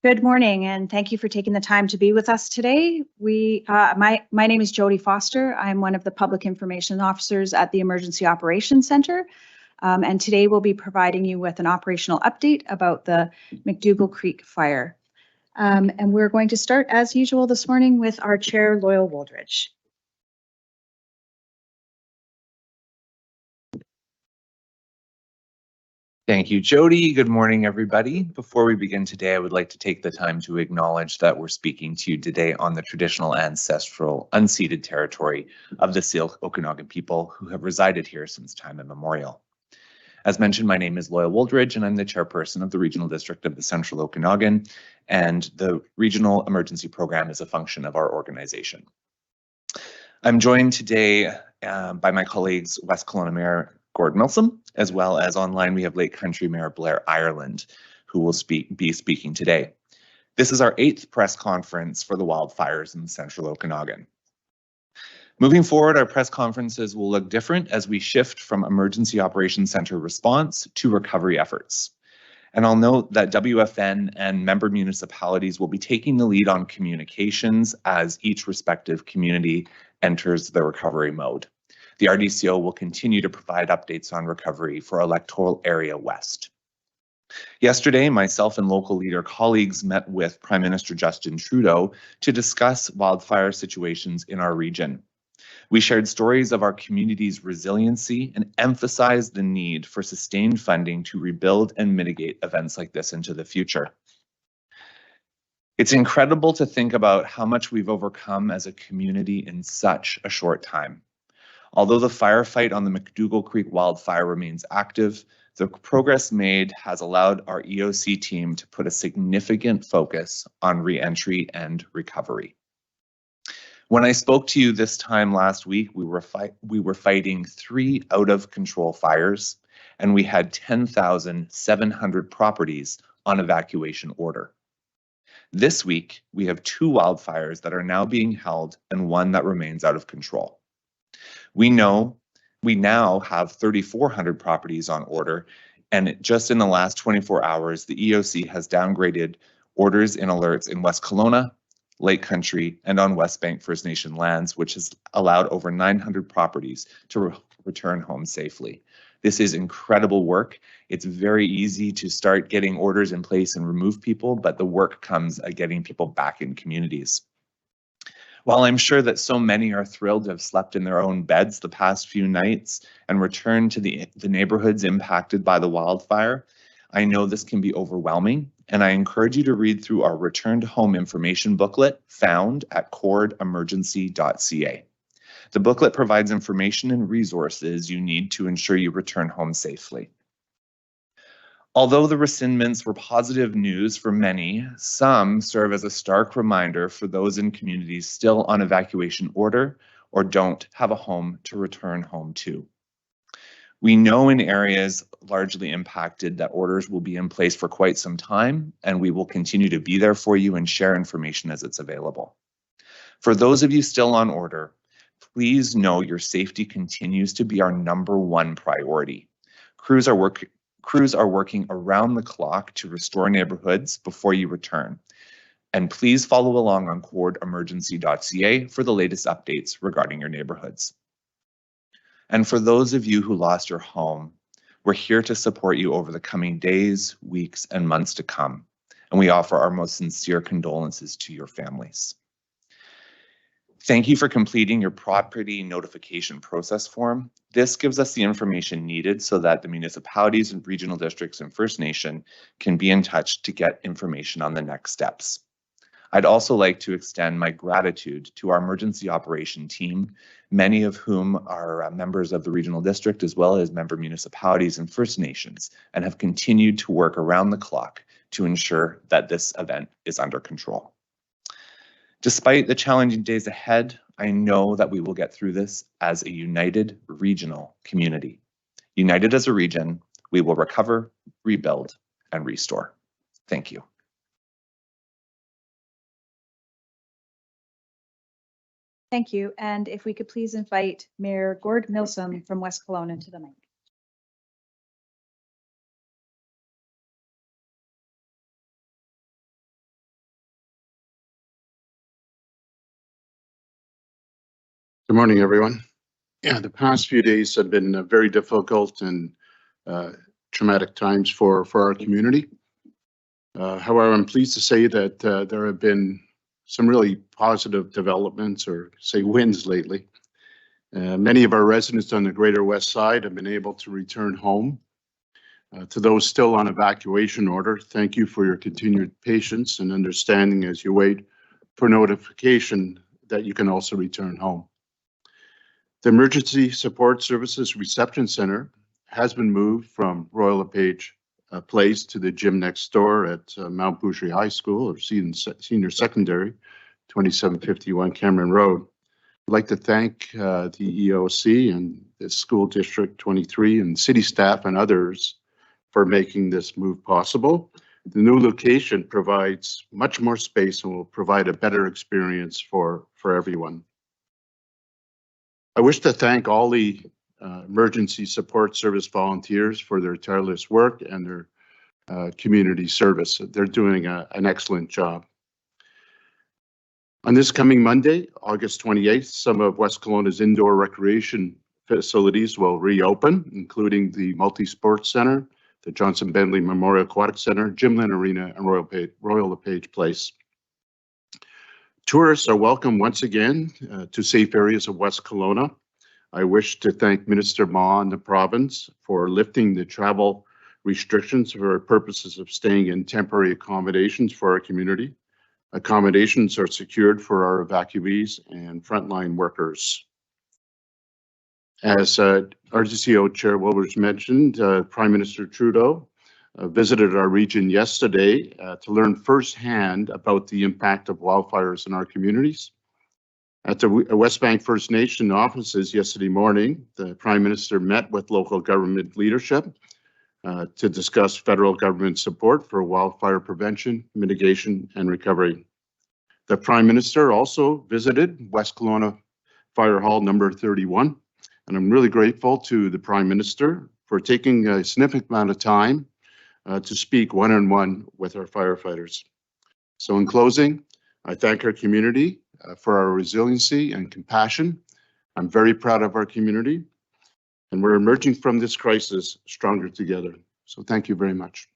Good morning, and thank you for taking the time to be with us today. My name is Jodie Foster. I'm one of the public information officers at the Emergency Operations Center, and today we'll be providing you with an operational update about the McDougall Creek fire. And we're going to start, as usual, this morning with our chair, Loyal Wooldridge. Thank you, Jodie. Good morning, everybody. Before we begin today, I would like to take the time to acknowledge that we're speaking to you today on the traditional, ancestral, unceded territory of the Syilx Okanagan people who have resided here since time immemorial. As mentioned, my name is Loyal Wooldridge, and I'm the chairperson of the Regional District of the Central Okanagan, and the Regional Emergency Program is a function of our organization. I'm joined today by my colleagues, West Kelowna Mayor Gord Milsom, as well as online we have Lake Country Mayor Blair Ireland, who will be speaking today. This is our 8th press conference for the wildfires in Central Okanagan. Moving forward, our press conferences will look different as we shift from Emergency Operations Center response to recovery efforts. And I'll note that WFN and member municipalities will be taking the lead on communications as each respective community enters the recovery mode. The RDCO will continue to provide updates on recovery for Electoral Area West. Yesterday, myself and local leader colleagues met with Prime Minister Justin Trudeau to discuss wildfire situations in our region. We shared stories of our community's resiliency and emphasized the need for sustained funding to rebuild and mitigate events like this into the future. It's incredible to think about how much we've overcome as a community in such a short time. Although the firefight on the McDougall Creek wildfire remains active, the progress made has allowed our EOC team to put a significant focus on re-entry and recovery. When I spoke to you this time last week, we were fighting 3 out-of-control fires, and we had 10,700 properties on evacuation order. This week, we have 2 wildfires that are now being held and 1 that remains out of control. We now have 3,400 properties on order, and just in the last 24 hours, the EOC has downgraded orders in alerts in West Kelowna, Lake Country, and on West Bank First Nation lands, which has allowed over 900 properties to return home safely. This is incredible work. It's very easy to start getting orders in place and remove people, but the work comes at getting people back in communities. While I'm sure that so many are thrilled to have slept in their own beds the past few nights and returned to the neighborhoods impacted by the wildfire, I know this can be overwhelming, and I encourage you to read through our Return to Home information booklet found at cordemergency.ca. The booklet provides information and resources you need to ensure you return home safely. Although the rescindments were positive news for many, some serve as a stark reminder for those in communities still on evacuation order or don't have a home to return home to. We know in areas largely impacted that orders will be in place for quite some time, and we will continue to be there for you and share information as it's available. For those of you still on order, please know your safety continues to be our #1 priority. Crews are working around the clock to restore neighborhoods before you return. And please follow along on cordemergency.ca for the latest updates regarding your neighborhoods. And for those of you who lost your home, we're here to support you over the coming days, weeks, and months to come. And we offer our most sincere condolences to your families. Thank you for completing your property notification process form. This gives us the information needed so that the municipalities and regional districts and First Nation can be in touch to get information on the next steps. I'd also like to extend my gratitude to our emergency operation team, many of whom are members of the regional district as well as member municipalities and First Nations, and have continued to work around the clock to ensure that this event is under control. Despite the challenging days ahead, I know that we will get through this as a united regional community. United as a region, we will recover, rebuild, and restore. Thank you. Thank you. And if we could please invite Mayor Gord Milsom from West Kelowna to the mic. Good morning, everyone. Yeah, the past few days have been very difficult and traumatic times for our community. However, I'm pleased to say that there have been some really positive developments, or say wins, lately. Many of our residents on the Greater West Side have been able to return home. To those still on evacuation order, thank you for your continued patience and understanding as you wait for notification that you can also return home. The Emergency Support Services Reception Center has been moved from Royal LePage Place to the gym next door at Mount Boucherie High School, or Senior Secondary, 2751 Cameron Road. I'd like to thank the EOC and the School District 23 and city staff and others for making this move possible. The new location provides much more space and will provide a better experience for everyone. I wish to thank all the emergency support service volunteers for their tireless work and their community service. They're doing an excellent job. On this coming Monday, August 28th, some of West Kelowna's indoor recreation facilities will reopen, including the Multi-Sports Center, the Johnson Bentley Memorial Aquatic Center, Gymland Arena, and Royal LePage Place. Tourists are welcome once again to safe areas of West Kelowna. I wish to thank Minister Ma and the province for lifting the travel restrictions for purposes of staying in temporary accommodations for our community. Accommodations are secured for our evacuees and frontline workers. As RGCO Chair Wooldridge mentioned, Prime Minister Trudeau visited our region yesterday to learn firsthand about the impact of wildfires in our communities. At the Westbank First Nation offices yesterday morning, the Prime Minister met with local government leadership to discuss federal government support for wildfire prevention, mitigation, and recovery. The Prime Minister also visited West Kelowna Fire Hall number 31, and I'm really grateful to the Prime Minister for taking a significant amount of time to speak one-on-one with our firefighters. So in closing, I thank our community for our resiliency and compassion. I'm very proud of our community, and we're emerging from this crisis stronger together. So thank you very much.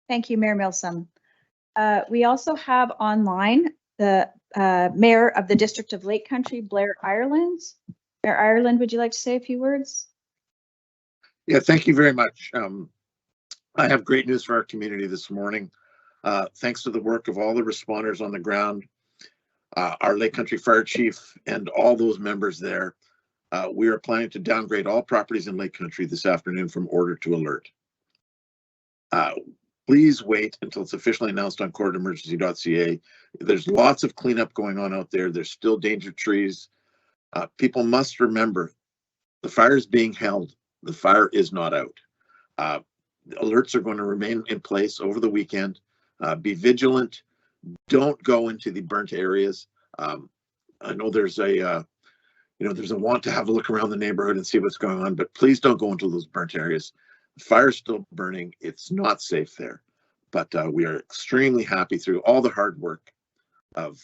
Thank you, Mayor Milsom. We also have online the Mayor of the District of Lake Country, Blair Ireland. Mayor Ireland, would you like to say a few words? Yeah, thank you very much. I have great news for our community this morning. Thanks to the work of all the responders on the ground, our Lake Country Fire Chief, and all those members there, we are planning to downgrade all properties in Lake Country this afternoon from order to alert. Please wait until it's officially announced on courtemergency.ca. There's lots of cleanup going on out there. There's still danger trees. People must remember the fire is being held. The fire is not out. Alerts are going to remain in place over the weekend. Be vigilant. Don't go into the burnt areas. I know there's a there's a want to have a look around the neighborhood and see what's going on, but please don't go into those burnt areas. The fire's still burning. It's not safe there, but we are extremely happy through all the hard work of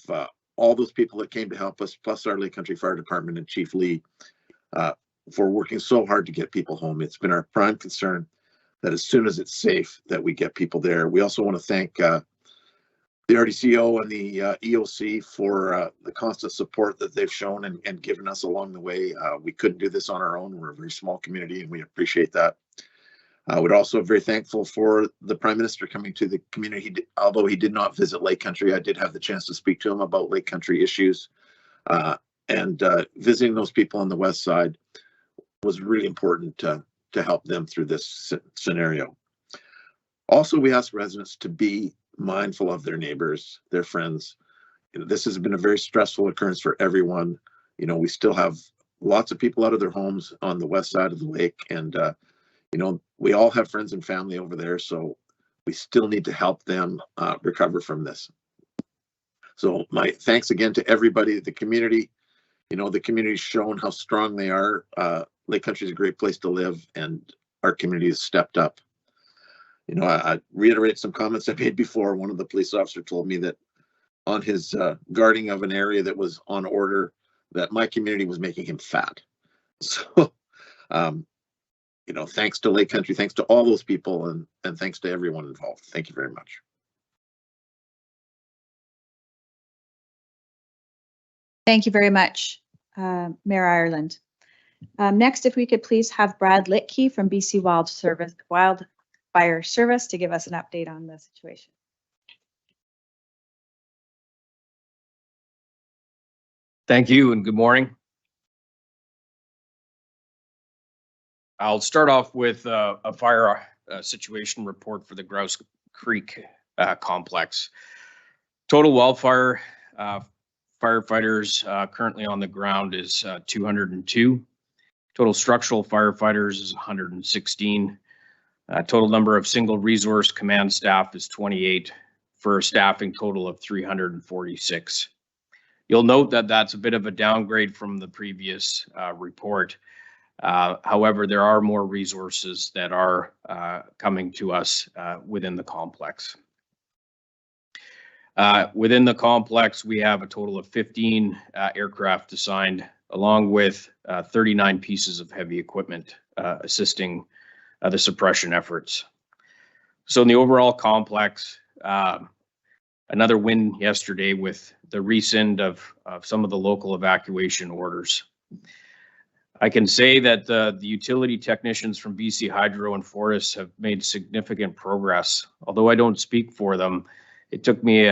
all those people that came to help us, plus our Lake Country Fire Department and Chief Lee, for working so hard to get people home. It's been our prime concern that as soon as it's safe that we get people there. We also want to thank the RDCO and the EOC for the constant support that they've shown and given us along the way. We couldn't do this on our own. We're a very small community and we appreciate that. We're also very thankful for the Prime Minister coming to the community. Although he did not visit Lake Country, I did have the chance to speak to him about Lake Country issues, and visiting those people on the west side was really important to help them through this scenario. Also, we ask residents to be mindful of their neighbors, their friends. This has been a very stressful occurrence for everyone. We still have lots of people out of their homes on the west side of the lake, and we all have friends and family over there, so we still need to help them recover from this. So my thanks again to everybody, the community. The community's shown how strong they are. Lake Country is a great place to live, and our community has stepped up. You know, I reiterate some comments I made before. One of the police officers told me that on his guarding of an area that was on order, that my community was making him fat. So, you know, thanks to Lake Country, thanks to all those people, and thanks to everyone involved. Thank you very much. Thank you very much, Mayor Ireland. Next, if we could please have Brad Litkey from BC Wildfire Service to give us an update on the situation. Thank you and good morning. I'll start off with a fire situation report for the Grouse Creek complex. Total wildfire firefighters currently on the ground is 202. Total structural firefighters is 116. Total number of single resource command staff is 28 for a staffing total of 346. You'll note that that's a bit of a downgrade from the previous report. However, there are more resources that are coming to us within the complex. Within the complex, we have a total of 15 aircraft assigned, along with 39 pieces of heavy equipment assisting the suppression efforts. So in the overall complex, another win yesterday with the rescind of some of the local evacuation orders. I can say that the utility technicians from BC Hydro and Fortis have made significant progress. Although I don't speak for them, it took me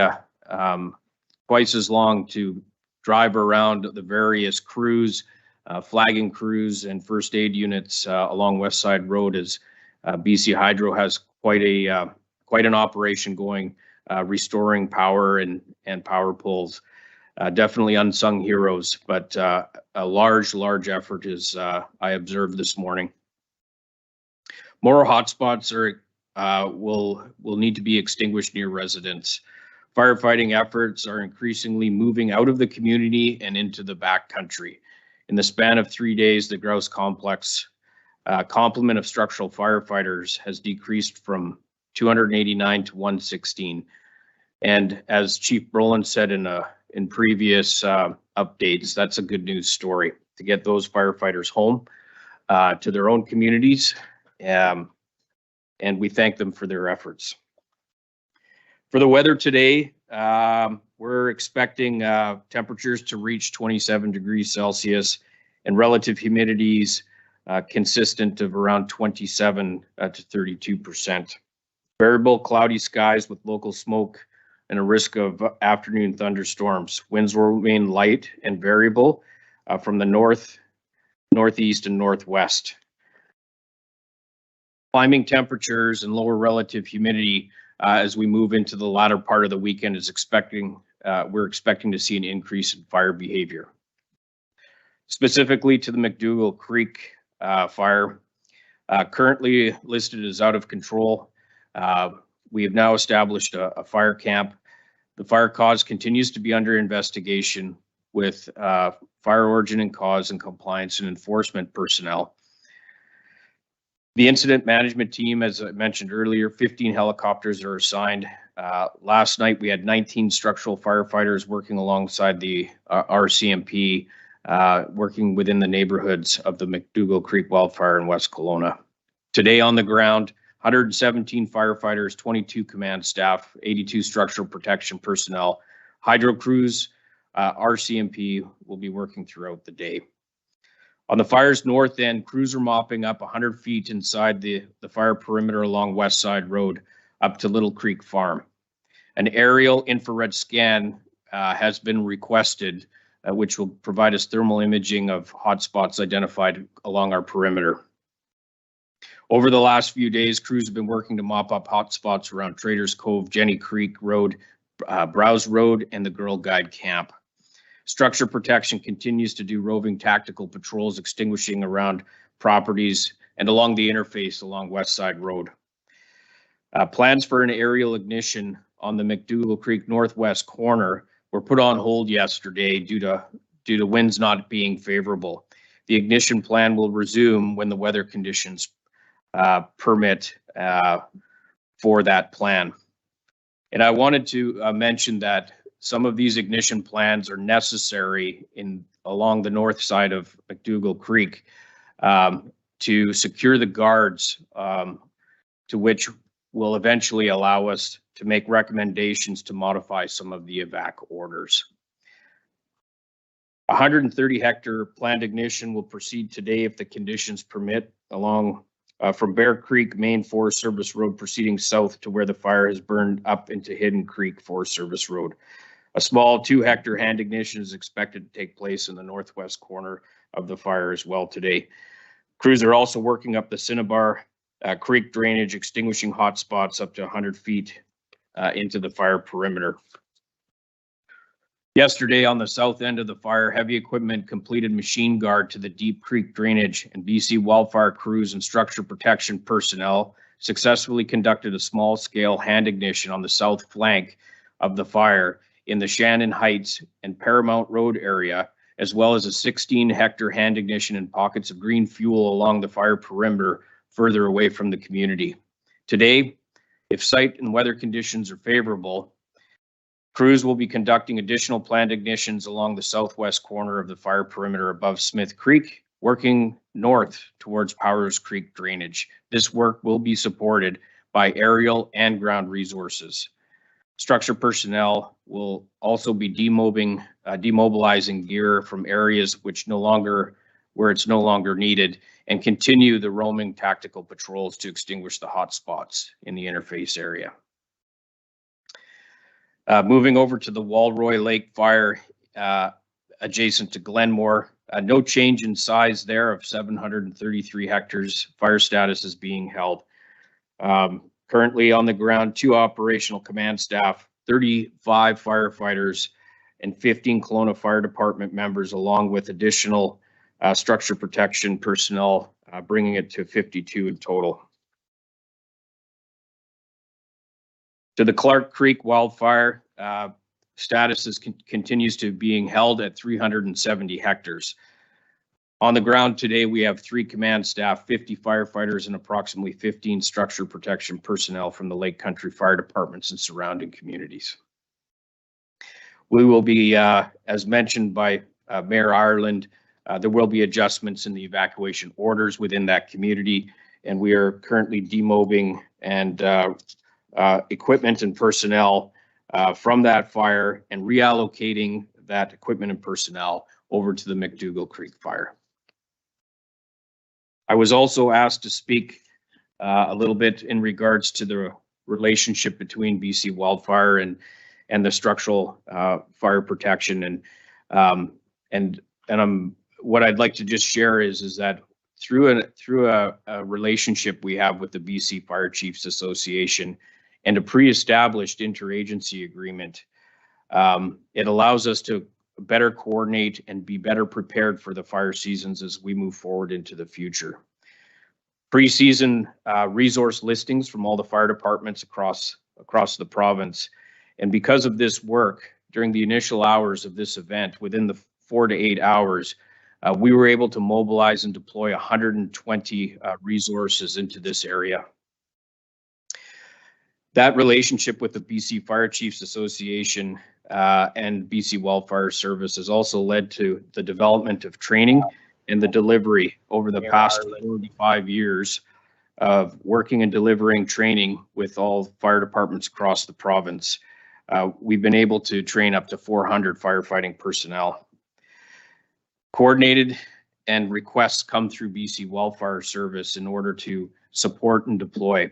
twice as long to drive around the various crews, flagging crews and first aid units along West Side Road, as BC Hydro has quite an operation going, restoring power and power poles. Definitely unsung heroes, but a large effort is I observed this morning. More hotspots will need to be extinguished near residents. Firefighting efforts are increasingly moving out of the community and into the backcountry. In the span of 3 days, the Grouse Complex complement of structural firefighters has decreased from 289 to 116. And as Chief Brolund said in previous updates, that's a good news story to get those firefighters home to their own communities. And we thank them for their efforts. For the weather today, we're expecting temperatures to reach 27 degrees Celsius and relative humidities consistent of around 27 to 32%. Variable cloudy skies with local smoke and a risk of afternoon thunderstorms. Winds will remain light and variable from the north, northeast, and northwest. Climbing temperatures and lower relative humidity as we move into the latter part of the weekend is we're expecting to see an increase in fire behavior. Specifically to the McDougall Creek fire, currently listed as out of control. We have now established a fire camp. The fire cause continues to be under investigation with fire origin and cause and compliance and enforcement personnel. The incident management team, as I mentioned earlier, 15 helicopters are assigned. Last night, we had 19 structural firefighters working alongside the RCMP, working within the neighborhoods of the McDougall Creek wildfire in West Kelowna. Today on the ground, 117 firefighters, 22 command staff, 82 structural protection personnel, hydro crews, RCMP will be working throughout the day. On the fire's north end, crews are mopping up 100 feet inside the fire perimeter along West Side Road up to Little Creek Farm. An aerial infrared scan has been requested, which will provide us thermal imaging of hotspots identified along our perimeter. Over the last few days, crews have been working to mop up hotspots around Traders Cove, Jenny Creek Road, Browse Road, and the Girl Guide Camp. Structure protection continues to do roving tactical patrols, extinguishing around properties and along the interface along West Side Road. Plans for an aerial ignition on the McDougall Creek northwest corner were put on hold yesterday due to winds not being favorable. The ignition plan will resume when the weather conditions permit for that plan. And I wanted to mention that some of these ignition plans are necessary along the north side of McDougall Creek to secure the guards, to which will eventually allow us to make recommendations to modify some of the evac orders. 130 hectare planned ignition will proceed today if the conditions permit along from Bear Creek Main Forest Service Road proceeding south to where the fire has burned up into Hidden Creek Forest Service Road. A small 2 hectare hand ignition is expected to take place in the northwest corner of the fire as well today. Crews are also working up the Cinnabar Creek drainage, extinguishing hot spots up to 100 feet into the fire perimeter. Yesterday on the south end of the fire, heavy equipment completed machine guard to the Deep Creek drainage, and BC wildfire crews and structure protection personnel successfully conducted a small scale hand ignition on the south flank of the fire in the Shannon Heights and Paramount Road area, as well as a 16 hectare hand ignition in pockets of green fuel along the fire perimeter further away from the community. Today, if site and weather conditions are favorable, crews will be conducting additional planned ignitions along the southwest corner of the fire perimeter above Smith Creek, working north towards Powers Creek drainage. This work will be supported by aerial and ground resources. Structure personnel will also be demobilizing gear from areas where it's no longer needed, and continue the roaming tactical patrols to extinguish the hot spots in the interface area. Moving over to the Walroy Lake fire adjacent to Glenmore, no change in size there of 733 hectares. Fire status is being held. Currently on the ground, 2 operational command staff, 35 firefighters, and 15 Kelowna Fire Department members, along with additional structure protection personnel, bringing it to 52 in total. To the Clark Creek wildfire, status continues to being held at 370 hectares. On the ground today, we have 3 command staff, 50 firefighters, and approximately 15 structure protection personnel from the Lake Country Fire Departments and surrounding communities. We will be, as mentioned by Mayor Ireland, there will be adjustments in the evacuation orders within that community, and we are currently demobbing and equipment and personnel from that fire and reallocating that equipment and personnel over to the McDougall Creek fire. I was also asked to speak a little bit in regards to the relationship between BC Wildfire and the structural fire protection, and what I'd like to just share is that through a relationship we have with the BC Fire Chiefs Association and a pre-established interagency agreement, it allows us to better coordinate and be better prepared for the fire seasons as we move forward into the future. Pre-season resource listings from all the fire departments across the province. And because of this work, during the initial hours of this event, within the 4 to 8 hours, we were able to mobilize and deploy 120 resources into this area. That relationship with the BC Fire Chiefs Association and BC Wildfire Service has also led to the development of training and the delivery over the past 45 years of working and delivering training with all fire departments across the province. We've been able to train up to 400 firefighting personnel. Coordinated and requests come through BC Wildfire Service in order to support and deploy.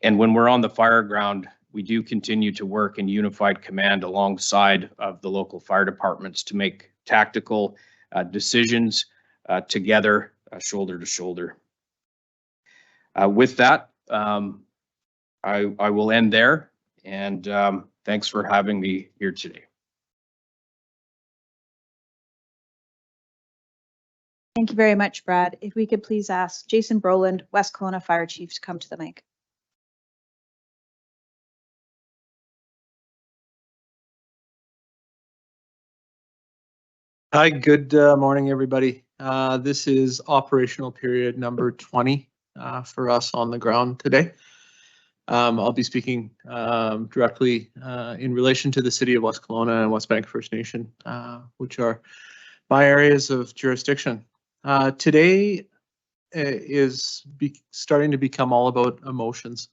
And when we're on the fire ground, we do continue to work in unified command alongside of the local fire departments to make tactical decisions together, shoulder to shoulder. With that, I will end there, and thanks for having me here today. Thank you very much, Brad. If we could please ask Jason Brolund, West Kelowna Fire Chief, to come to the mic. Hi, good morning, everybody. This is operational period number 20 for us on the ground today. I'll be speaking directly in relation to the city of West Kelowna and West Bank First Nation, which are my areas of jurisdiction. Today is starting to become all about emotions.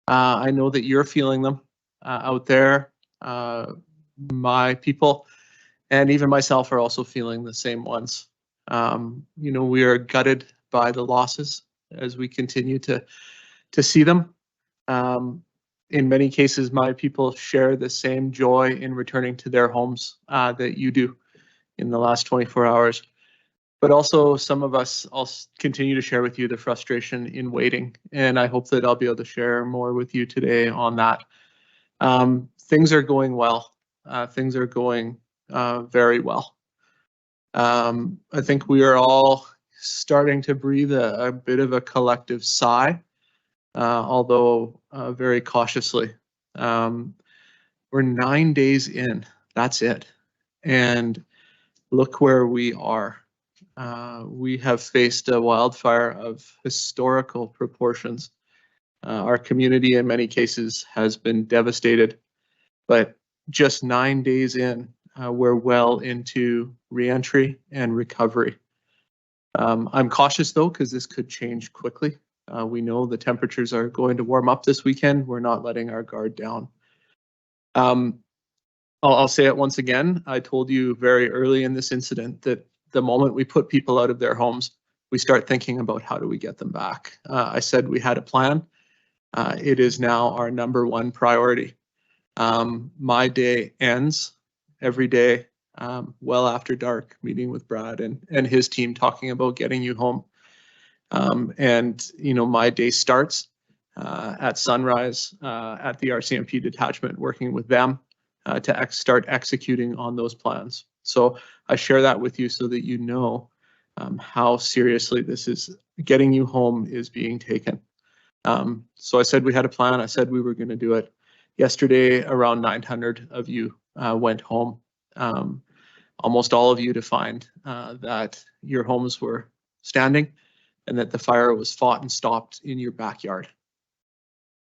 I know that you're feeling them out there. My people and even myself are also feeling the same ones. You know, we are gutted by the losses as we continue to see them. In many cases, my people share the same joy in returning to their homes that you do in the last 24 hours. But also some of us, I'll continue to share with you the frustration in waiting. And I hope that I'll be able to share more with you today on that. Things are going well. Things are going very well. I think we are all starting to breathe a bit of a collective sigh, although very cautiously. We're 9 days in, that's it. And look where we are. We have faced a wildfire of historical proportions. Our community in many cases has been devastated, but just 9 days in, we're well into reentry and recovery. I'm cautious though, because this could change quickly. We know the temperatures are going to warm up this weekend. We're not letting our guard down. I'll say it once again. I told you very early in this incident that the moment we put people out of their homes, we start thinking about how do we get them back. I said we had a plan. It is now our #1 priority. My day ends every day well after dark, meeting with Brad and his team talking about getting you home. And you know, my day starts at sunrise at the RCMP detachment, working with them to start executing on those plans. So I share that with you so that you know how seriously this is. Getting you home is being taken. So I said we had a plan. I said we were going to do it. Yesterday, around 900 of you went home. Almost all of you to find that your homes were standing and that the fire was fought and stopped in your backyard.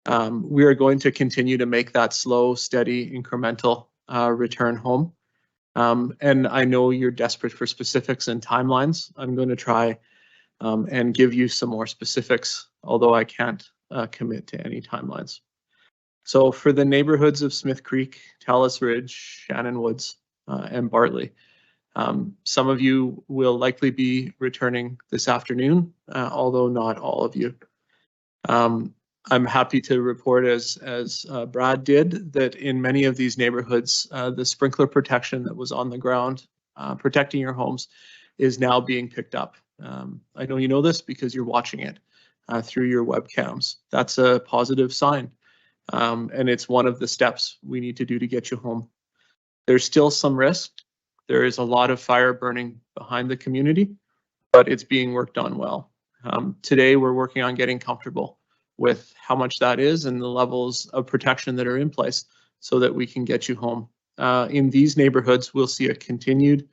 We are going to continue to make that slow, steady, incremental return home. And I know you're desperate for specifics and timelines. I'm going to try and give you some more specifics, although I can't commit to any timelines. So for the neighborhoods of Smith Creek, Talus Ridge, Shannon Woods, and Bartley, some of you will likely be returning this afternoon, although not all of you. I'm happy to report, as Brad did, that in many of these neighborhoods, the sprinkler protection that was on the ground protecting your homes is now being picked up. I know you know this because you're watching it through your webcams. That's a positive sign, and it's one of the steps we need to do to get you home. There's still some risk. There is a lot of fire burning behind the community, but it's being worked on well. Today, we're working on getting comfortable with how much that is and the levels of protection that are in place so that we can get you home. In these neighborhoods, we'll see a continued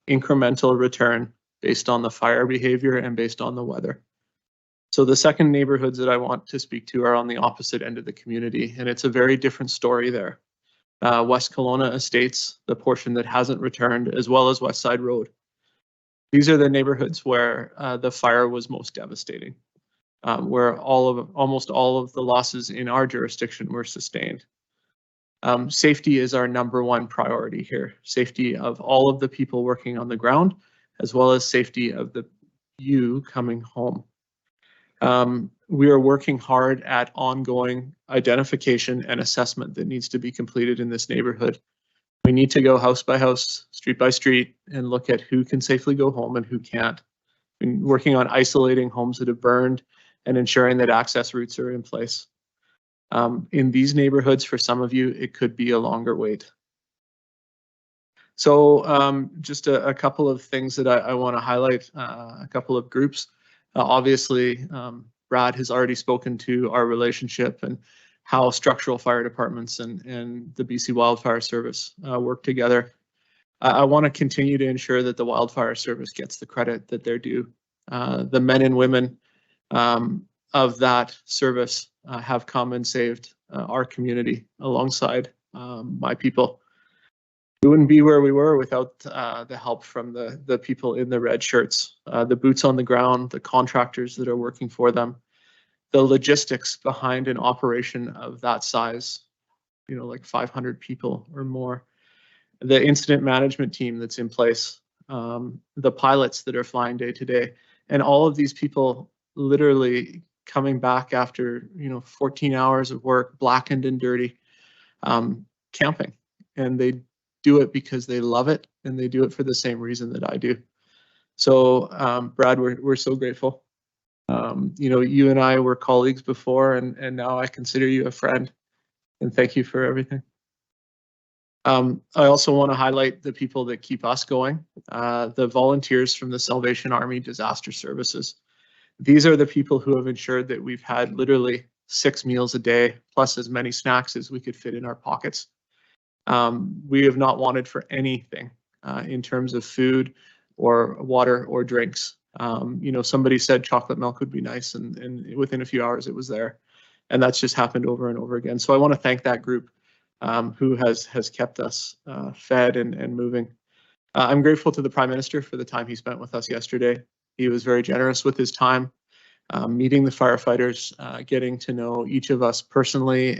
incremental return based on the fire behavior and based on the weather. So the second neighborhoods that I want to speak to are on the opposite end of the community, and it's a very different story there. West Kelowna Estates, the portion that hasn't returned, as well as West Side Road. These are the neighborhoods where the fire was most devastating. Where almost all of the losses in our jurisdiction were sustained. Safety is our #1 priority here. Safety of all of the people working on the ground, as well as safety of you coming home. We are working hard at ongoing identification and assessment that needs to be completed in this neighborhood. We need to go house by house, street by street, and look at who can safely go home and who can't. We're working on isolating homes that have burned and ensuring that access routes are in place. In these neighborhoods, for some of you, it could be a longer wait. So just a couple of things that I want to highlight, a couple of groups. Obviously, Brad has already spoken to our relationship and how structural fire departments and the BC Wildfire Service work together. I want to continue to ensure that the Wildfire Service gets the credit that they're due. The men and women of that service have come and saved our community alongside my people. We wouldn't be where we were without the help from the people in the red shirts, the boots on the ground, the contractors that are working for them, the logistics behind an operation of that size, you know, like 500 people or more, the incident management team that's in place, the pilots that are flying day to day, and all of these people literally coming back after, you know, 14 hours of work, blackened and dirty, camping. And they do it because they love it, and they do it for the same reason that I do. So, Brad, we're so grateful. You know, you and I were colleagues before, and now I consider you a friend, and thank you for everything. I also want to highlight the people that keep us going, the volunteers from the Salvation Army Disaster Services. These are the people who have ensured that we've had literally 6 meals a day, plus as many snacks as we could fit in our pockets. We have not wanted for anything in terms of food or water or drinks. You know, somebody said chocolate milk would be nice, and within a few hours it was there. And that's just happened over and over again. So I want to thank that group who has kept us fed and moving. I'm grateful to the Prime Minister for the time he spent with us yesterday. He was very generous with his time, meeting the firefighters, getting to know each of us personally,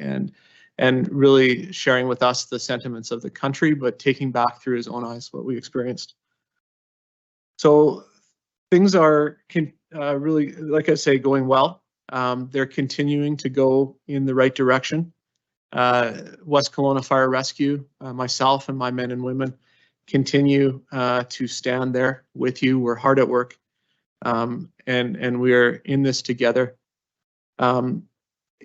and really sharing with us the sentiments of the country, but taking back through his own eyes what we experienced. So things are really, like I say, going well. They're continuing to go in the right direction. West Kelowna Fire Rescue, myself and my men and women continue to stand there with you. We're hard at work, and we're in this together.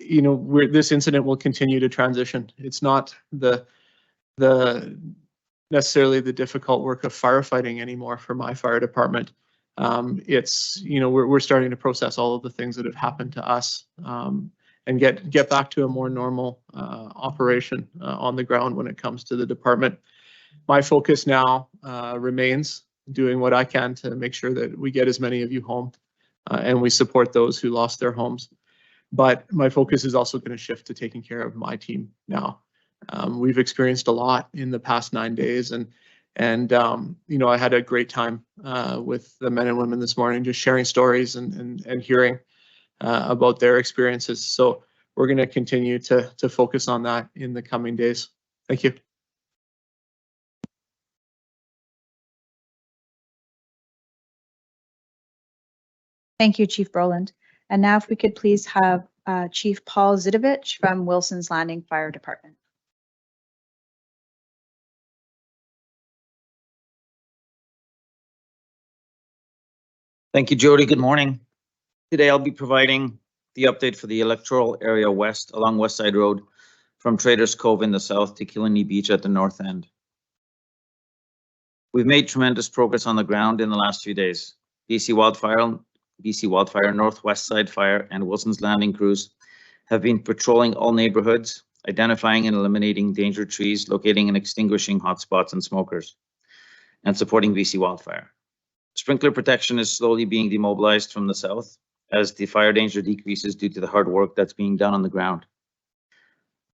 You know, this incident will continue to transition. It's not the necessarily the difficult work of firefighting anymore for my fire department. It's, you know, we're starting to process all of the things that have happened to us, and get back to a more normal operation on the ground when it comes to the department. My focus now remains doing what I can to make sure that we get as many of you home, and we support those who lost their homes. But my focus is also going to shift to taking care of my team now. We've experienced a lot in the past 9 days, and you know, I had a great time with the men and women this morning, just sharing stories and hearing about their experiences. So we're going to continue to focus on that in the coming days. Thank you. Thank you, Chief Brolund. And now if we could please have Chief Paul Zydowicz from Wilson's Landing Fire Department. Thank you, Jodie. Good morning. Today I'll be providing the update for the electoral area west along West Side Road from Traders Cove in the south to Killiney Beach at the north end. We've made tremendous progress on the ground in the last few days. BC Wildfire, Northwest Side Fire, and Wilson's Landing crews have been patrolling all neighborhoods, identifying and eliminating danger trees, locating and extinguishing hotspots and smokers, and supporting BC Wildfire. Sprinkler protection is slowly being demobilized from the south as the fire danger decreases due to the hard work that's being done on the ground.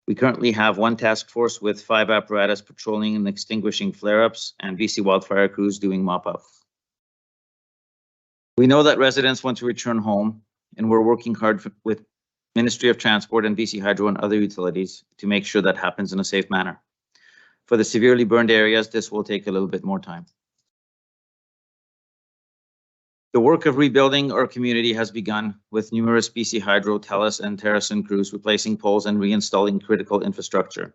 We currently have 1 task force with 5 apparatus patrolling and extinguishing flare-ups, and BC Wildfire crews doing mop-up. We know that residents want to return home, and we're working hard with Ministry of Transport and BC Hydro and other utilities to make sure that happens in a safe manner. For the severely burned areas, this will take a little bit more time. The work of rebuilding our community has begun with numerous BC Hydro, TELUS, and Terrason crews replacing poles and reinstalling critical infrastructure.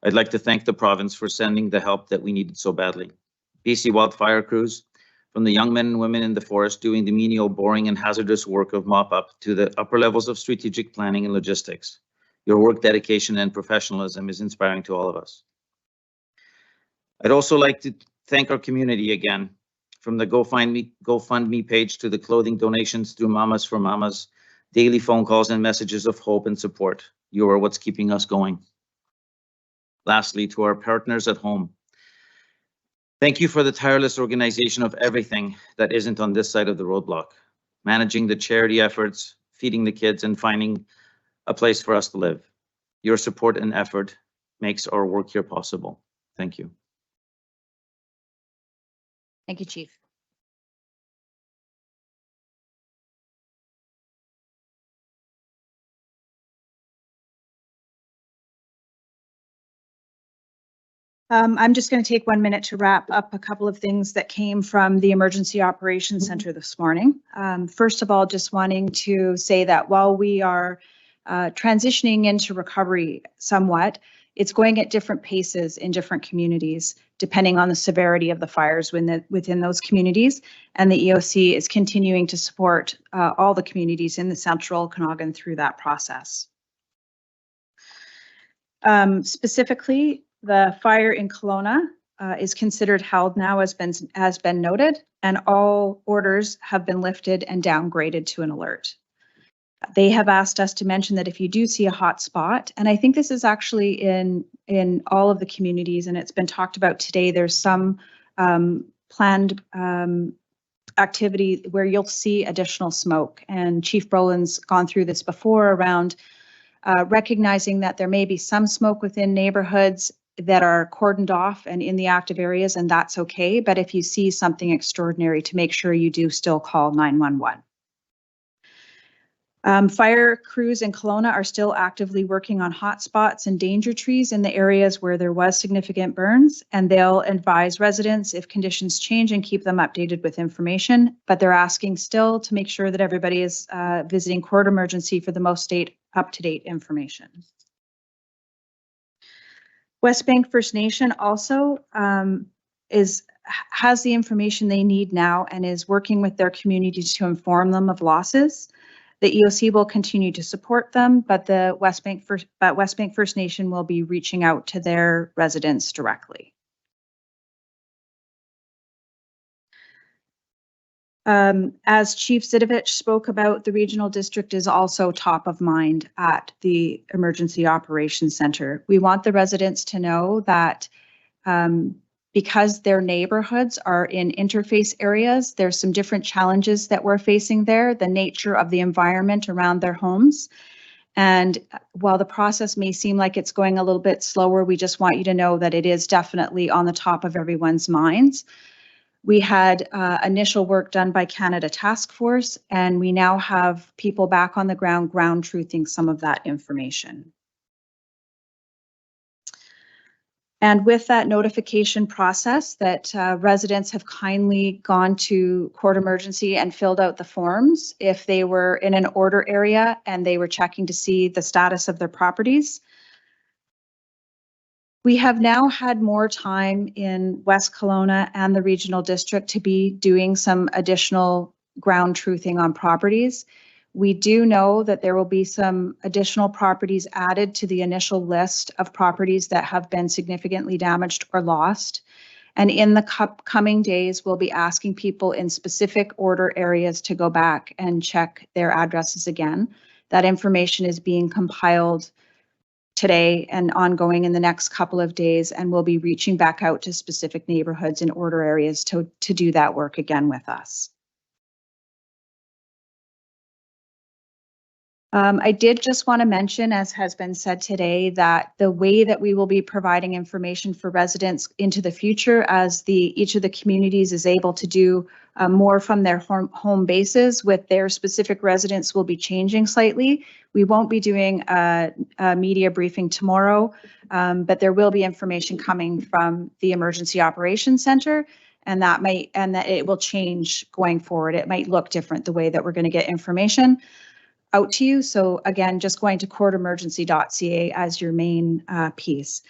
I'd like to thank the province for sending the help that we needed so badly. BC Wildfire crews, from the young men and women in the forest doing the menial, boring, and hazardous work of mop-up to the upper levels of strategic planning and logistics. Your work, dedication, and professionalism is inspiring to all of us. I'd also like to thank our community again, from the GoFundMe page to the clothing donations through Mamas for Mamas, daily phone calls and messages of hope and support. You are what's keeping us going. Lastly, to our partners at home, thank you for the tireless organization of everything that isn't on this side of the roadblock, managing the charity efforts, feeding the kids, and finding a place for us to live. Your support and effort makes our work here possible. Thank you. Thank you, Chief. I'm just going to take 1 minute to wrap up a couple of things that came from the Emergency Operations Center this morning. First of all, just wanting to say that while we are transitioning into recovery somewhat, it's going at different paces in different communities, depending on the severity of the fires within those communities. And the EOC is continuing to support all the communities in the central Okanagan through that process. Specifically, the fire in Kelowna is considered held now, as been noted, and all orders have been lifted and downgraded to an alert. They have asked us to mention that if you do see a hot spot, and I think this is actually in all of the communities, and it's been talked about today, there's some planned activity where you'll see additional smoke. And Chief Brolund's gone through this before around recognizing that there may be some smoke within neighborhoods that are cordoned off and in the active areas, and that's okay. But if you see something extraordinary, to make sure you do still call 911. Fire crews in Kelowna are still actively working on hot spots and danger trees in the areas where there was significant burns, and they'll advise residents if conditions change and keep them updated with information. But they're asking still to make sure that everybody is visiting Court Emergency for the most up-to-date information. West Bank First Nation also has the information they need now and is working with their communities to inform them of losses. The EOC will continue to support them, but West Bank First Nation will be reaching out to their residents directly. As Chief Zydowicz spoke about, the regional district is also top of mind at the Emergency Operations Center. We want the residents to know that because their neighborhoods are in interface areas, there's some different challenges that we're facing there, the nature of the environment around their homes. And while the process may seem like it's going a little bit slower, we just want you to know that it is definitely on the top of everyone's minds. We had initial work done by Canada Task Force, and we now have people back on the ground truthing some of that information. And with that notification process that residents have kindly gone to Court Emergency and filled out the forms if they were in an order area and they were checking to see the status of their properties. We have now had more time in West Kelowna and the regional district to be doing some additional ground truthing on properties. We do know that there will be some additional properties added to the initial list of properties that have been significantly damaged or lost. And in the coming days, we'll be asking people in specific order areas to go back and check their addresses again. That information is being compiled today and ongoing in the next couple of days, and we'll be reaching back out to specific neighborhoods and order areas to do that work again with us. I did just want to mention, as has been said today, that the way that we will be providing information for residents into the future as each of the communities is able to do more from their home bases with their specific residents will be changing slightly. We won't be doing a media briefing tomorrow, but there will be information coming from the Emergency Operations Center, and that it will change going forward. It might look different the way that we're going to get information out to you. So again, just going to courtemergency.ca as your main piece.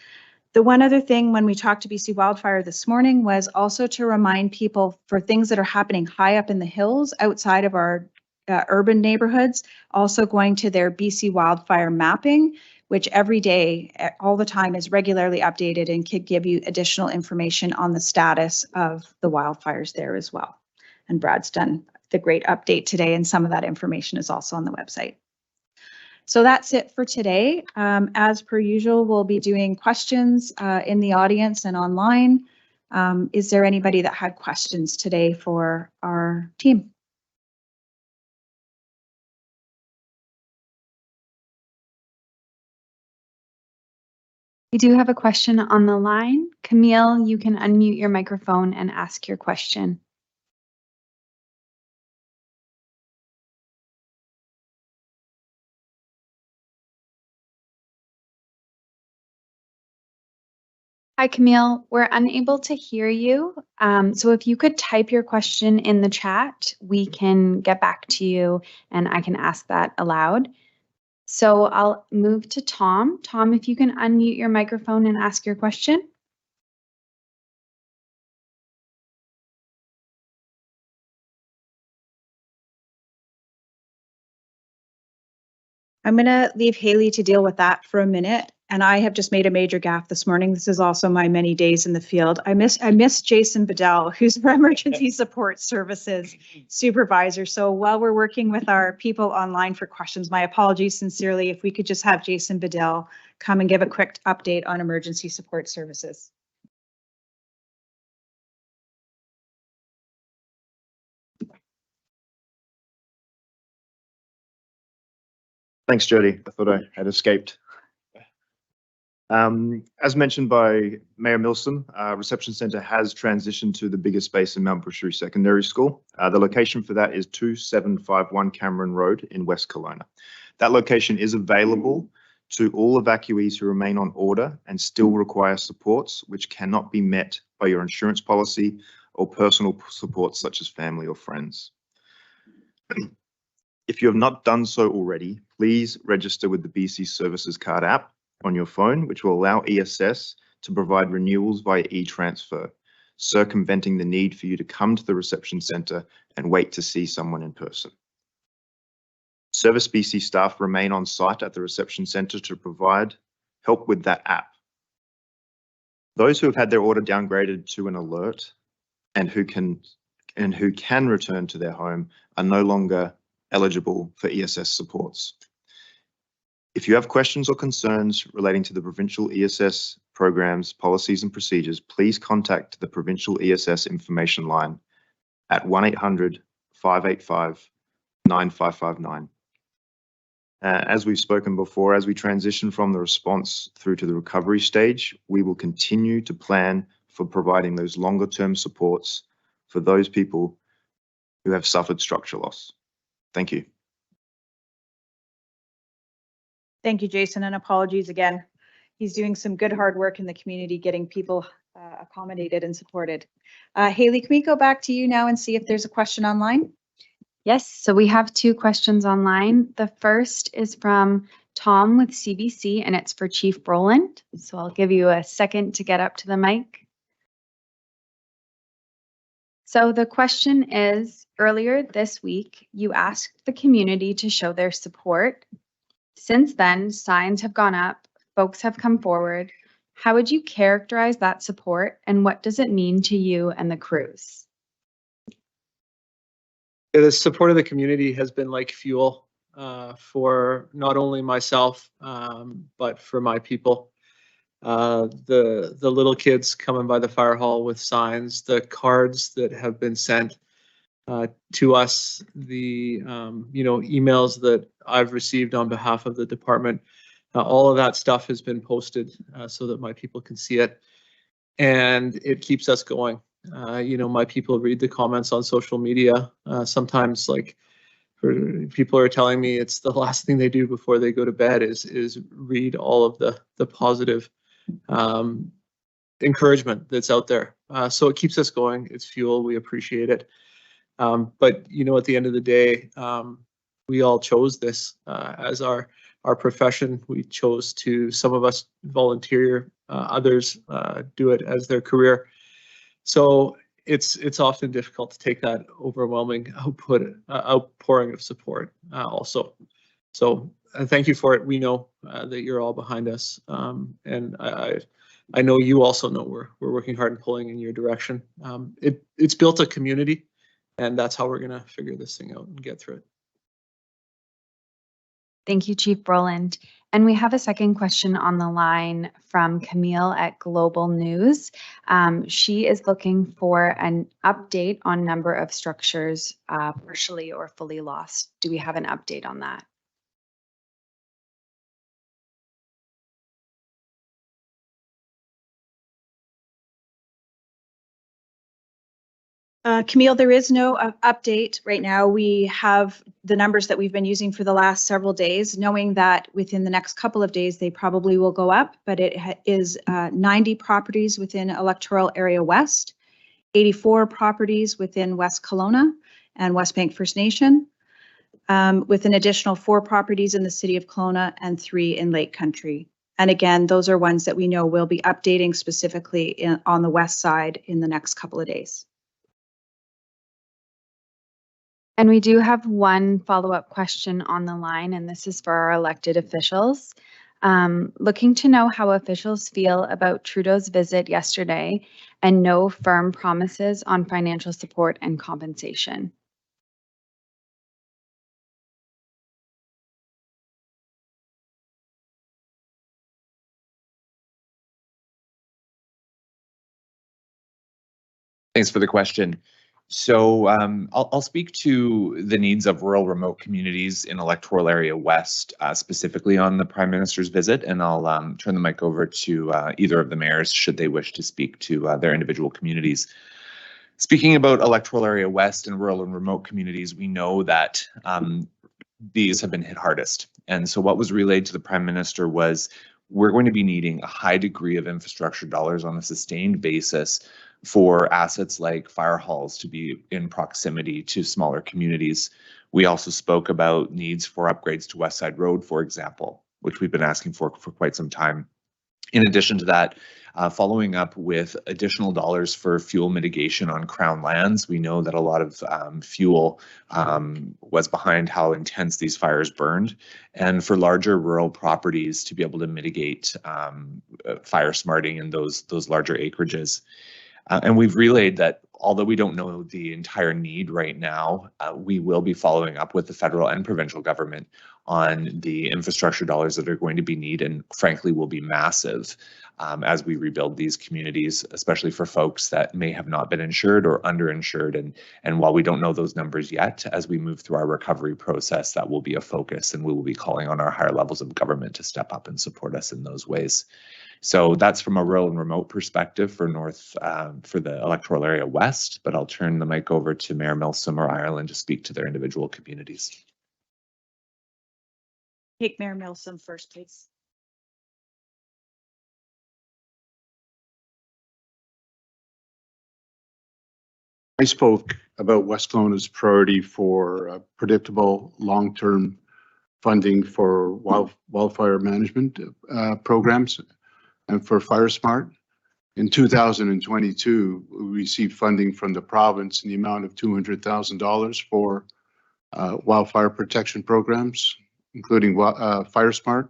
The one other thing when we talked to BC Wildfire this morning was also to remind people for things that are happening high up in the hills outside of our urban neighborhoods, also going to their BC Wildfire mapping, which every day, all the time, is regularly updated and could give you additional information on the status of the wildfires there as well. And Brad's done the great update today, and some of that information is also on the website. So that's it for today. As per usual, we'll be doing questions in the audience and online. Is there anybody that had questions today for our team? We do have a question on the line. Camille, you can unmute your microphone and ask your question. Hi, Camille. We're unable to hear you. So if you could type your question in the chat, we can get back to you and I can ask that aloud. So I'll move to Tom. Tom, if you can unmute your microphone and ask your question. I'm going to leave Haley to deal with that for a minute. And I have just made a major gaffe this morning. This is also my many days in the field. I miss Jason Bedell, who's our Emergency Support Services Supervisor. So while we're working with our people online for questions, my apologies sincerely. If we could just have Jason Bedell come and give a quick update on Emergency Support Services. Thanks, Jodie. I thought I had escaped. As mentioned by Mayor Milsom, Reception Centre has transitioned to the bigger space in Mount Bushru Secondary School. The location for that is 2751 Cameron Road in West Kelowna. That location is available to all evacuees who remain on order and still require supports which cannot be met by your insurance policy or personal support such as family or friends. If you have not done so already, please register with the BC Services Card app on your phone, which will allow ESS to provide renewals via e-transfer, circumventing the need for you to come to the reception centre and wait to see someone in person. Service BC staff remain on site at the reception centre to provide help with that app. Those who have had their order downgraded to an alert and who can return to their home are no longer eligible for ESS supports. If you have questions or concerns relating to the provincial ESS programs, policies and procedures, please contact the provincial ESS information line at 1-800-585-9559. As we've spoken before, as we transition from the response through to the recovery stage, we will continue to plan for providing those longer term supports for those people who have suffered structure loss. Thank you. Thank you, Jason, and apologies again. He's doing some good hard work in the community, getting people accommodated and supported. Haley, can we go back to you now and see if there's a question online? Yes, so we have two questions online. The first is from Tom with CBC and it's for Chief Brolund. So I'll give you a second to get up to the mic. So the question is, earlier this week, you asked the community to show their support. Since then, signs have gone up, folks have come forward. How would you characterize that support and what does it mean to you and the crews? The support of the community has been like fuel for not only myself, but for my people. The little kids coming by the fire hall with signs, the cards that have been sent to us, the emails that I've received on behalf of the department, all of that stuff has been posted so that my people can see it, and it keeps us going. My people read the comments on social media. Sometimes, people are telling me it's the last thing they do before they go to bed is read all of the positive encouragement that's out there. So it keeps us going. It's fuel. We appreciate it. But at the end of the day, we all chose this as our profession. We chose to, some of us volunteer, others do it as their career. So it's often difficult to take that overwhelming outpouring of support also. So thank you for it. We know that you're all behind us, and I know you also know we're working hard and pulling in your direction. It's built a community, and that's how we're going to figure this thing out and get through it. Thank you, Chief Brolund. And we have a second question on the line from Camille at Global News. She is looking for an update on number of structures partially or fully lost. Do we have an update on that? Camille, there is no update right now. We have the numbers that we've been using for the last several days, knowing that within the next couple of days, they probably will go up, but it is 90 properties within Electoral Area West, 84 properties within West Kelowna and West Bank First Nation, with an additional 4 properties in the city of Kelowna and 3 in Lake Country. And again, those are ones that we know will be updating specifically on the west side in the next couple of days. And we do have one follow-up question on the line, and this is for our elected officials. Looking to know how officials feel about Trudeau's visit yesterday and no firm promises on financial support and compensation. Thanks for the question. So I'll speak to the needs of rural remote communities in Electoral Area West, specifically on the Prime Minister's visit, and I'll turn the mic over to either of the mayors should they wish to speak to their individual communities. Speaking about Electoral Area West and rural and remote communities, we know that these have been hit hardest. And so what was relayed to the Prime Minister was we're going to be needing a high degree of infrastructure dollars on a sustained basis for assets like fire halls to be in proximity to smaller communities. We also spoke about needs for upgrades to West Side Road, for example, which we've been asking for quite some time. In addition to that, following up with additional dollars for fuel mitigation on Crown lands. We know that a lot of fuel was behind how intense these fires burned, and for larger rural properties to be able to mitigate fire smarting in those larger acreages. And we've relayed that although we don't know the entire need right now, we will be following up with the federal and provincial government on the infrastructure dollars that are going to be needed and frankly will be massive as we rebuild these communities, especially for folks that may have not been insured or underinsured. And while we don't know those numbers yet, as we move through our recovery process, that will be a focus, and we will be calling on our higher levels of government to step up and support us in those ways. So that's from a rural and remote perspective for for the Electoral Area West, but I'll turn the mic over to Mayor Milsom or Ireland to speak to their individual communities. Take Mayor Milsom first, please. I spoke about West Kelowna's priority for predictable long-term funding for wildfire management programs and for Fire Smart. In 2022, we received funding from the province in the amount of $200,000 for wildfire protection programs, including Fire Smart.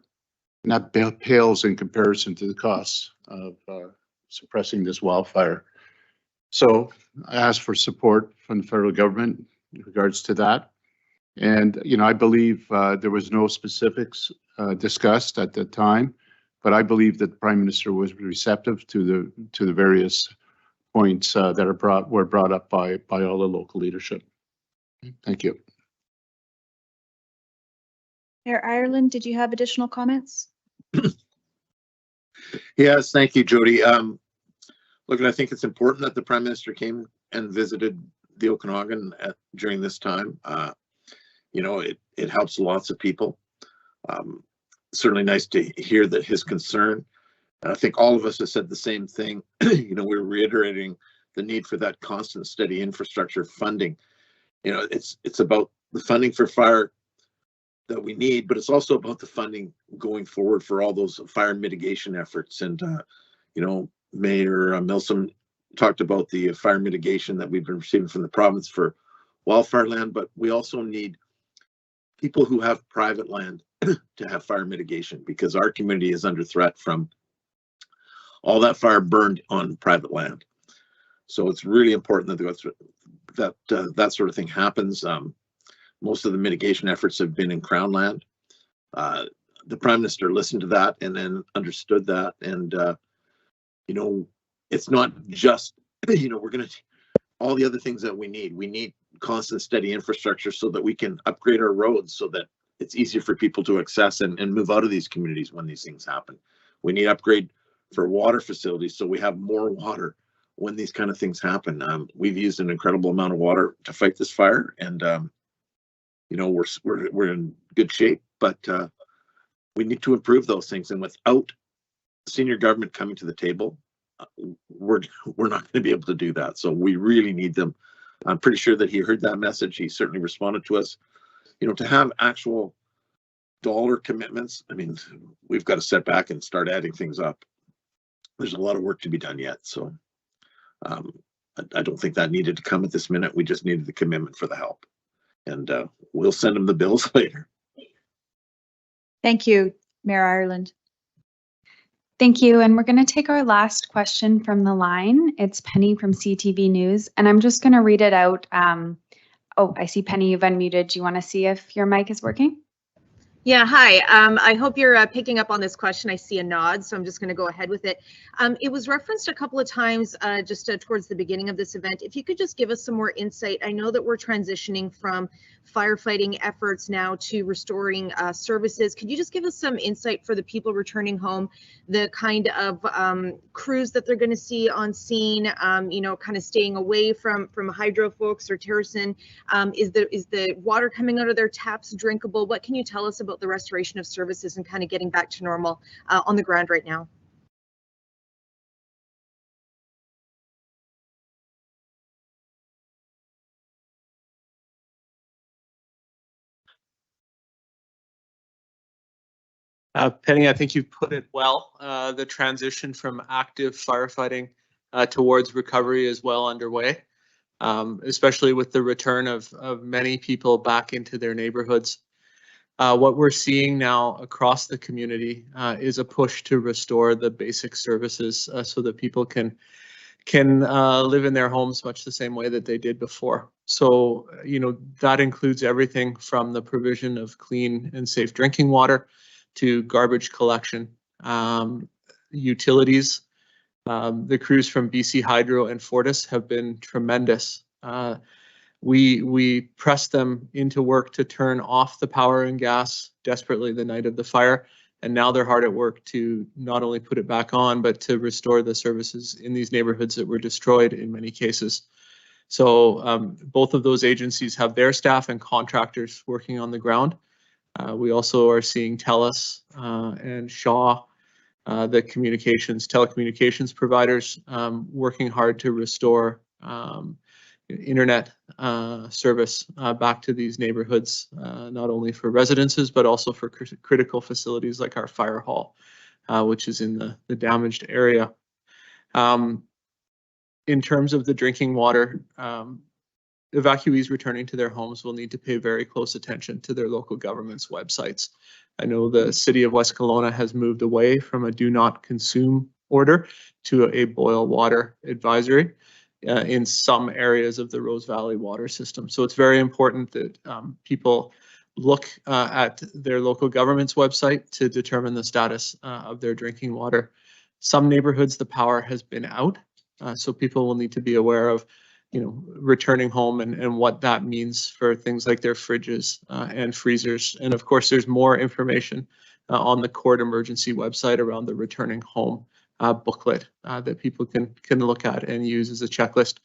And that pales in comparison to the costs of suppressing this wildfire. So I asked for support from the federal government in regards to that. And, you know, I believe there was no specifics discussed at the time, but I believe that the Prime Minister was receptive to the various points that were brought up by all the local leadership. Thank you. Mayor Ireland, did you have additional comments? Yes, thank you, Jodie. Look, I think it's important that the Prime Minister came and visited the Okanagan during this time. You know, it helps lots of people. Certainly nice to hear that his concern. And I think all of us have said the same thing. You know, we're reiterating the need for that constant, steady infrastructure funding. You know, it's about the funding for fire that we need, but it's also about the funding going forward for all those fire mitigation efforts. And, you know, Mayor Milsom talked about the fire mitigation that we've been receiving from the province for wildfire land, but we also need people who have private land to have fire mitigation, because our community is under threat from all that fire burned on private land. So it's really important that that sort of thing happens. Most of the mitigation efforts have been in Crown land. The Prime Minister listened to that and then understood that. And, you know, it's not just, you know, we're going to, all the other things that we need constant, steady infrastructure so that we can upgrade our roads so that it's easier for people to access and move out of these communities when these things happen. We need upgrade for water facilities so we have more water when these kind of things happen. We've used an incredible amount of water to fight this fire, and you know, we're in good shape, but we need to improve those things. And without senior government coming to the table, we're not going to be able to do that. So we really need them. I'm pretty sure that he heard that message. He certainly responded to us. You know, to have actual dollar commitments, I mean, we've got to step back and start adding things up. There's a lot of work to be done yet. So I don't think that needed to come at this minute. We just needed the commitment for the help. And we'll send them the bills later. Thank you, Mayor Ireland. Thank you. And we're going to take our last question from the line. It's Penny from CTV News, and I'm just going to read it out. Oh, I see Penny, you've unmuted. Do you want to see if your mic is working? Yeah, hi. I hope you're picking up on this question. I see a nod, so I'm just going to go ahead with it. It was referenced a couple of times just towards the beginning of this event. If you could just give us some more insight. I know that we're transitioning from firefighting efforts now to restoring services. Could you just give us some insight for the people returning home, the kind of crews that they're going to see on scene, you know, kind of staying away from hydro folks or terracin? Is the water coming out of their taps drinkable? What can you tell us about the restoration of services and kind of getting back to normal on the ground right now? Penny, I think you put it well. The transition from active firefighting towards recovery is well underway, especially with the return of many people back into their neighborhoods. What we're seeing now across the community is a push to restore the basic services so that people can live in their homes much the same way that they did before. So, you know, that includes everything from the provision of clean and safe drinking water to garbage collection, utilities. The crews from BC Hydro and Fortis have been tremendous. We pressed them into work to turn off the power and gas desperately the night of the fire, and now they're hard at work to not only put it back on, but to restore the services in these neighborhoods that were destroyed in many cases. So both of those agencies have their staff and contractors working on the ground. We also are seeing TELUS and Shaw, the telecommunications providers, working hard to restore internet service back to these neighborhoods, not only for residences, but also for critical facilities like our fire hall, which is in the damaged area. In terms of the drinking water, evacuees returning to their homes will need to pay very close attention to their local government's websites. I know the city of West Kelowna has moved away from a do not consume order to a boil water advisory in some areas of the Rose Valley water system. So it's very important that people look at their local government's website to determine the status of their drinking water. Some neighborhoods, the power has been out, so people will need to be aware of, you know, returning home and what that means for things like their fridges and freezers. And of course, there's more information on the Gord emergency website around the returning home booklet that people can look at and use as a checklist.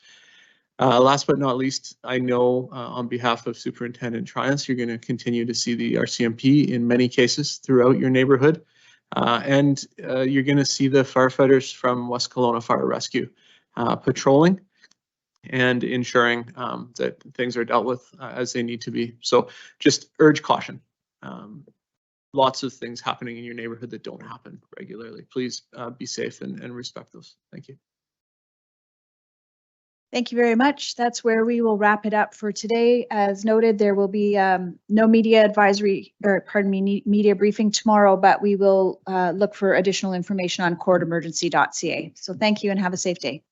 Last but not least, I know on behalf of Superintendent Triance, you're going to continue to see the RCMP in many cases throughout your neighborhood. And you're going to see the firefighters from West Kelowna Fire Rescue patrolling and ensuring that things are dealt with as they need to be. So just urge caution. Lots of things happening in your neighborhood that don't happen regularly. Please be safe and respect those. Thank you. Thank you very much. That's where we will wrap it up for today. As noted, there will be no media advisory, or pardon me, media briefing tomorrow, but we will look for additional information on gordemergency.ca. So thank you and have a safe day.